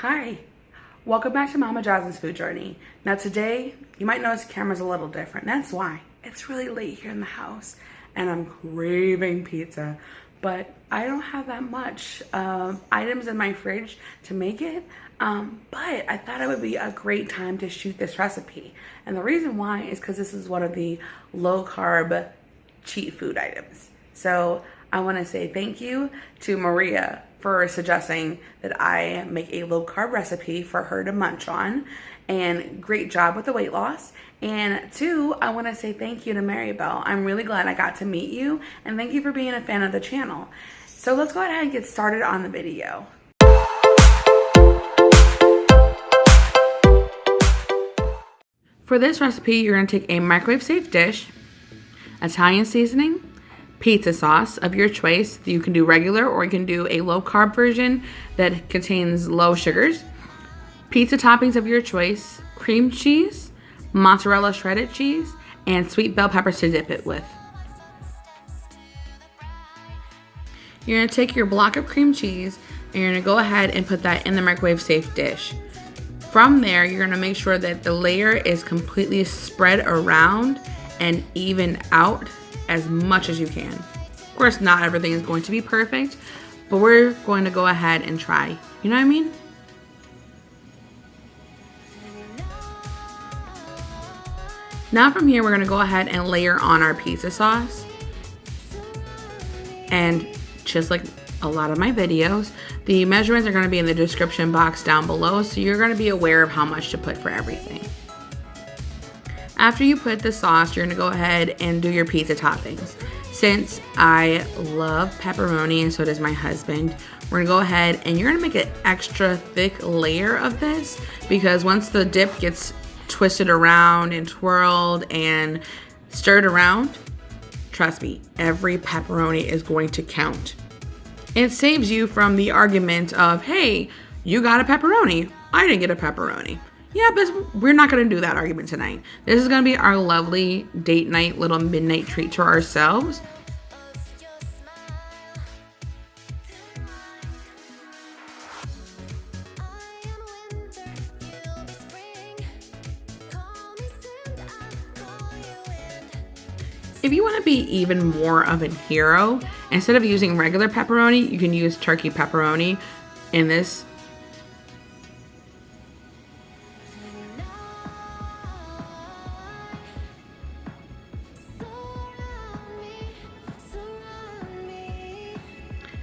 Hi, welcome back to Mama Jasmine's food journey. Now today, you might notice the camera's a little different. That's why. It's really late here in the house and I'm craving pizza, but I don't have that much items in my fridge to make it. But I thought it would be a great time to shoot this recipe. And the reason why is because this is one of the low carb cheat food items. So I want to say thank you to Maria for suggesting that I make a low carb recipe for her to munch on, and great job with the weight loss. And two, I want to say thank you to Maribel. I'm really glad I got to meet you, and thank you for being a fan of the channel. So let's go ahead and get started on the video. For this recipe, you're going to take a microwave safe dish, Italian seasoning, pizza sauce of your choice. You can do regular or you can do a low carb version that contains low sugars, pizza toppings of your choice, cream cheese, mozzarella shredded cheese, and sweet bell peppers to dip it with. You're going to take your block of cream cheese and you're going to go ahead and put that in the microwave safe dish. From there, you're going to make sure that the layer is completely spread around and even out as much as you can. Of course, not everything is going to be perfect, but we're going to go ahead and try. You know what I mean? Now from here, we're going to go ahead and layer on our pizza sauce. And just like a lot of my videos, the measurements are going to be in the description box down below, so you're going to be aware of how much to put for everything. After you put the sauce, you're going to go ahead and do your pizza toppings. Since I love pepperoni and so does my husband, we're going to go ahead and you're going to make an extra thick layer of this, because once the dip gets twisted around and twirled and stirred around, trust me, every pepperoni is going to count. It saves you from the argument of, hey, you got a pepperoni, I didn't get a pepperoni. Yeah, but we're not going to do that argument tonight. This is going to be our lovely date night, little midnight treat to ourselves. If you want to be even more of a hero, instead of using regular pepperoni, you can use turkey pepperoni in this.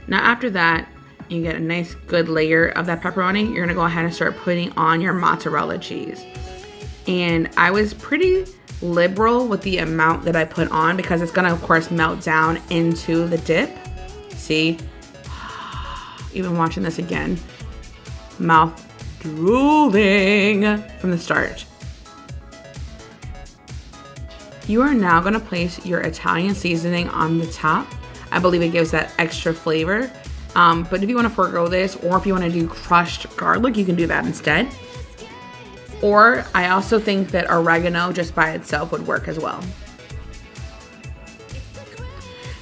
Now after that, you get a nice good layer of that pepperoni. You're gonna go ahead and start putting on your mozzarella cheese. And I was pretty liberal with the amount that I put on because it's gonna of course melt down into the dip. See, even watching this again, mouth drooling from the start. You are now gonna place your Italian seasoning on the top. I believe it gives that extra flavor. But if you want to forego this, or if you want to do crushed garlic, you can do that instead. Or I also think that oregano just by itself would work as well.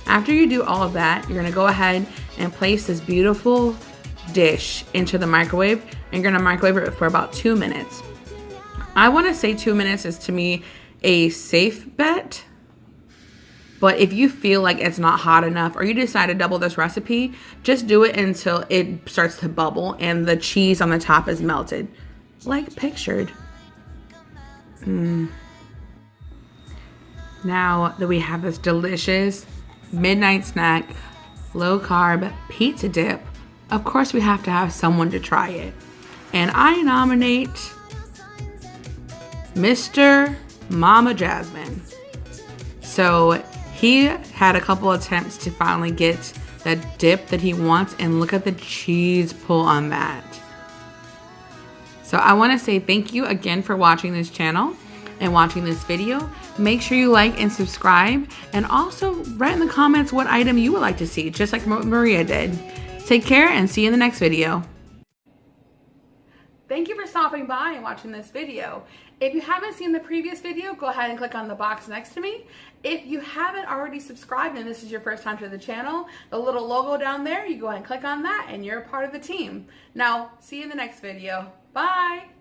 After you do all of that, you're going to go ahead and place this beautiful dish into the microwave, and you're going to microwave it for about 2 minutes. I want to say 2 minutes is, to me, a safe bet. But if you feel like it's not hot enough, or you decide to double this recipe, just do it until it starts to bubble and the cheese on the top is melted, like pictured. Now that we have this delicious midnight snack, low carb pizza dip, of course we have to have someone to try it. And I nominate Mr. Mama Jasmine. So he had a couple attempts to finally get that dip that he wants, and look at the cheese pull on that. So I want to say thank you again for watching this channel and watching this video. Make sure you like and subscribe, and also write in the comments what item you would like to see, just like Maria did. Take care and see you in the next video. Thank you for stopping by and watching this video. If you haven't seen the previous video, go ahead and click on the box next to me. If you haven't already subscribed and this is your first time to the channel, the little logo down there, you go ahead and click on that and you're a part of the team. Now, see you in the next video. Bye!